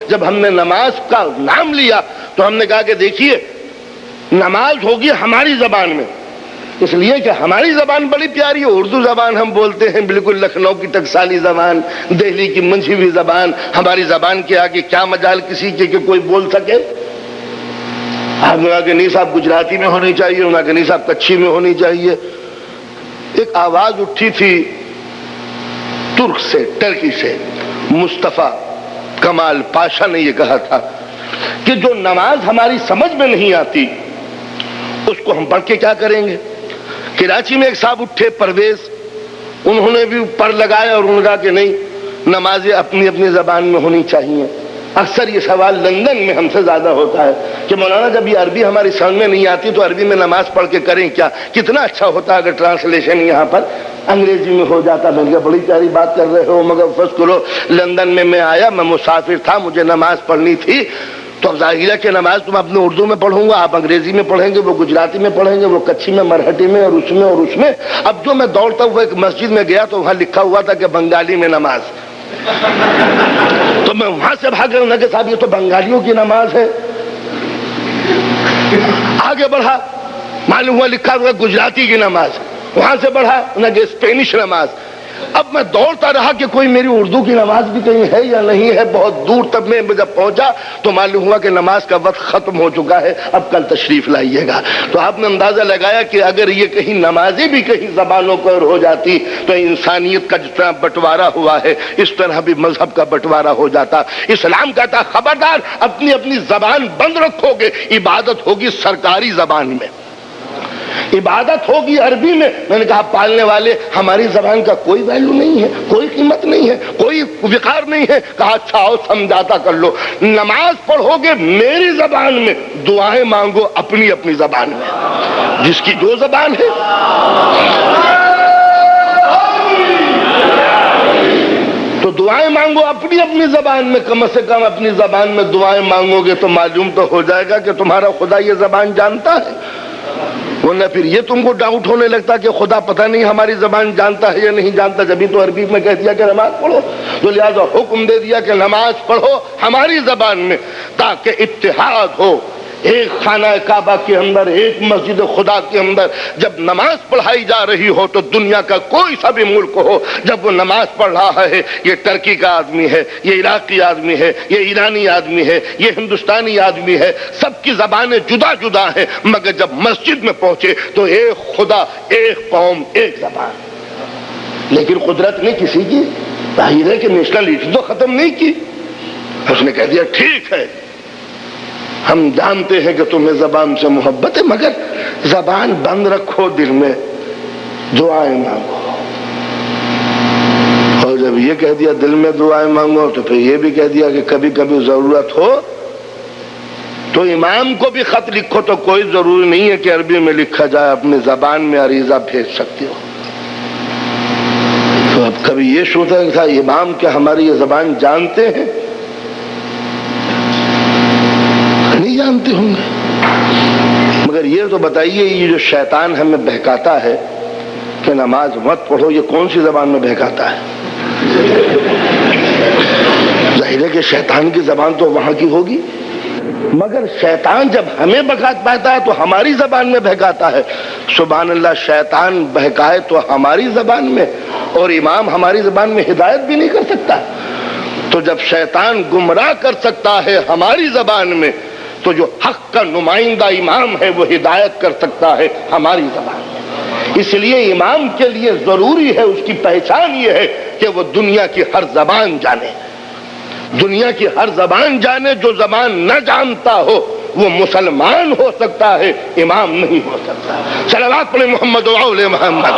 جب ہم نے نماز کا نام لیا تو ہم نے کہا کہ دیکھیے نماز ہوگی ہماری زبان میں، اس لیے کہ ہماری زبان بڑی پیاری ہے، اردو زبان ہم بولتے ہیں، بالکل لکھنؤ کی ٹکسالی زبان، دہلی کی منجھی ہوئی زبان، ہماری زبان کے آگے کیا مجال کسی کے کہ کوئی بول سکے؟ آپ نے کہا کہ نہیں صاحب گجراتی میں ہونی چاہیے، انہوں نے کہا کہ نہیں صاحب کچھی میں ہونی چاہیے۔ ایک آواز اٹھی تھی ترک سے، ٹرکی سے، مصطفیٰ کمال پاشا نے یہ کہا تھا کہ جو نماز ہماری سمجھ میں نہیں آتی اس کو ہم پڑھ کے کیا کریں گے؟ کراچی میں ایک صاحب اٹھے پرویز، انہوں نے بھی پر لگایا اور انہوں نے کہا کہ نہیں نمازیں اپنی اپنی زبان میں ہونی چاہیے۔ اکثر یہ سوال لندن میں ہم سے زیادہ ہوتا ہے کہ مولانا جب یہ عربی ہماری سمجھ میں نہیں آتی تو عربی میں نماز پڑھ کے کریں کیا؟ کتنا اچھا ہوتا اگر ٹرانسلیشن یہاں پر انگریزی میں ہو جاتا۔ میں نے کہا بڑی پیاری بات کر رہے ہو، مگر فرض کرو لندن میں آیا، میں مسافر تھا، مجھے نماز پڑھنی تھی، تو اب ظاہر ہے کہ نماز تم اپنے اردو میں پڑھوں گا، آپ انگریزی میں پڑھیں گے، وہ گجراتی میں پڑھیں گے، وہ کچھی میں، مرہٹی میں، اور اس میں۔ اب جو میں دوڑتا ہوا ایک مسجد میں گیا تو وہاں لکھا ہوا تھا کہ بنگالی میں نماز، تو میں وہاں سے بھاگ گیا کہ صاحب یہ تو بنگالیوں کی نماز ہے۔ آگے بڑھا، معلوم ہوا لکھا ہوا گجراتی کی نماز، وہاں سے بڑھا کہ اسپینش نماز۔ اب میں دوڑتا رہا کہ کوئی میری اردو کی نماز بھی کہیں ہے یا نہیں ہے، بہت دور تک میں جب پہنچا تو معلوم ہوا کہ نماز کا وقت ختم ہو چکا ہے، اب کل تشریف لائیے گا۔ تو آپ نے اندازہ لگایا کہ اگر یہ کہیں نمازیں بھی کہیں زبانوں پر ہو جاتی تو انسانیت کا جس طرح بٹوارا ہوا ہے اس طرح بھی مذہب کا بٹوارا ہو جاتا۔ اسلام کہتا خبردار اپنی اپنی زبان بند رکھو گے، عبادت ہوگی سرکاری زبان میں، عبادت ہوگی عربی میں۔ میں نے کہا پالنے والے ہماری زبان کا کوئی ویلیو نہیں ہے، کوئی قیمت نہیں ہے، کوئی وقار نہیں ہے۔ کہا اچھا آؤ سمجھاتا کر لو، نماز پڑھو گے میری زبان میں، دعائیں مانگو اپنی اپنی زبان میں، جس کی جو زبان ہے۔ تو دعائیں مانگو اپنی اپنی زبان میں، کم سے کم اپنی زبان میں دعائیں مانگو گے تو معلوم تو ہو جائے گا کہ تمہارا خدا یہ زبان جانتا ہے، ورنہ پھر یہ تم کو ڈاؤٹ ہونے لگتا کہ خدا پتہ نہیں ہماری زبان جانتا ہے یا نہیں جانتا، جبھی تو عربی میں کہہ دیا کہ نماز پڑھو، تو لہذا حکم دے دیا کہ نماز پڑھو ہماری زبان میں تاکہ اتحاد ہو۔ ایک خانہ کعبہ کے اندر، ایک مسجد خدا کے اندر جب نماز پڑھائی جا رہی ہو تو دنیا کا کوئی سا بھی ملک ہو، جب وہ نماز پڑھ رہا ہے، یہ ٹرکی کا آدمی ہے، یہ عراقی آدمی ہے، یہ ایرانی آدمی ہے، یہ ہندوستانی آدمی ہے، سب کی زبانیں جدا جدا ہیں، مگر جب مسجد میں پہنچے تو ایک خدا، ایک قوم، ایک زبان۔ لیکن قدرت نے کسی کی ظاہر ہے کہ نیشنلٹی تو ختم نہیں کی، اس نے کہہ دیا ٹھیک ہے ہم جانتے ہیں کہ تمہیں زبان سے محبت ہے، مگر زبان بند رکھو، دل میں دعائیں مانگو۔ اور جب یہ کہہ دیا دل میں دعائیں مانگو تو پھر یہ بھی کہہ دیا کہ کبھی کبھی ضرورت ہو تو امام کو بھی خط لکھو، تو کوئی ضروری نہیں ہے کہ عربی میں لکھا جائے، اپنی زبان میں عریضہ بھیج سکتے ہو۔ تو اب کبھی یہ سوچا تھا امام کیا ہماری یہ زبان جانتے ہیں؟ نہیں جانتے ہوں گے، مگر یہ تو بتائیے یہ جو شیطان ہمیں بہکاتا ہے کہ نماز مت پڑھو، یہ کون سی زبان میں بہکاتا ہے؟ ظاہر ہے کہ شیطان کی زبان تو وہاں کی ہوگی، مگر شیطان جب ہمیں بہکاتا پاتا ہے تو ہماری زبان میں بہکاتا ہے۔ سبحان اللہ، شیطان بہکائے تو ہماری زبان میں، اور امام ہماری زبان میں ہدایت بھی نہیں کر سکتا۔ تو جب شیطان گمراہ کر سکتا ہے ہماری زبان میں تو جو حق کا نمائندہ امام ہے وہ ہدایت کر سکتا ہے ہماری زبان میں۔ اس لیے امام کے لیے ضروری ہے، اس کی پہچان یہ ہے کہ وہ دنیا کی ہر زبان جانے، دنیا کی ہر زبان جانے۔ جو زبان نہ جانتا ہو وہ مسلمان ہو سکتا ہے، امام نہیں ہو سکتا۔ صلوات پڑھیں محمد و آل محمد۔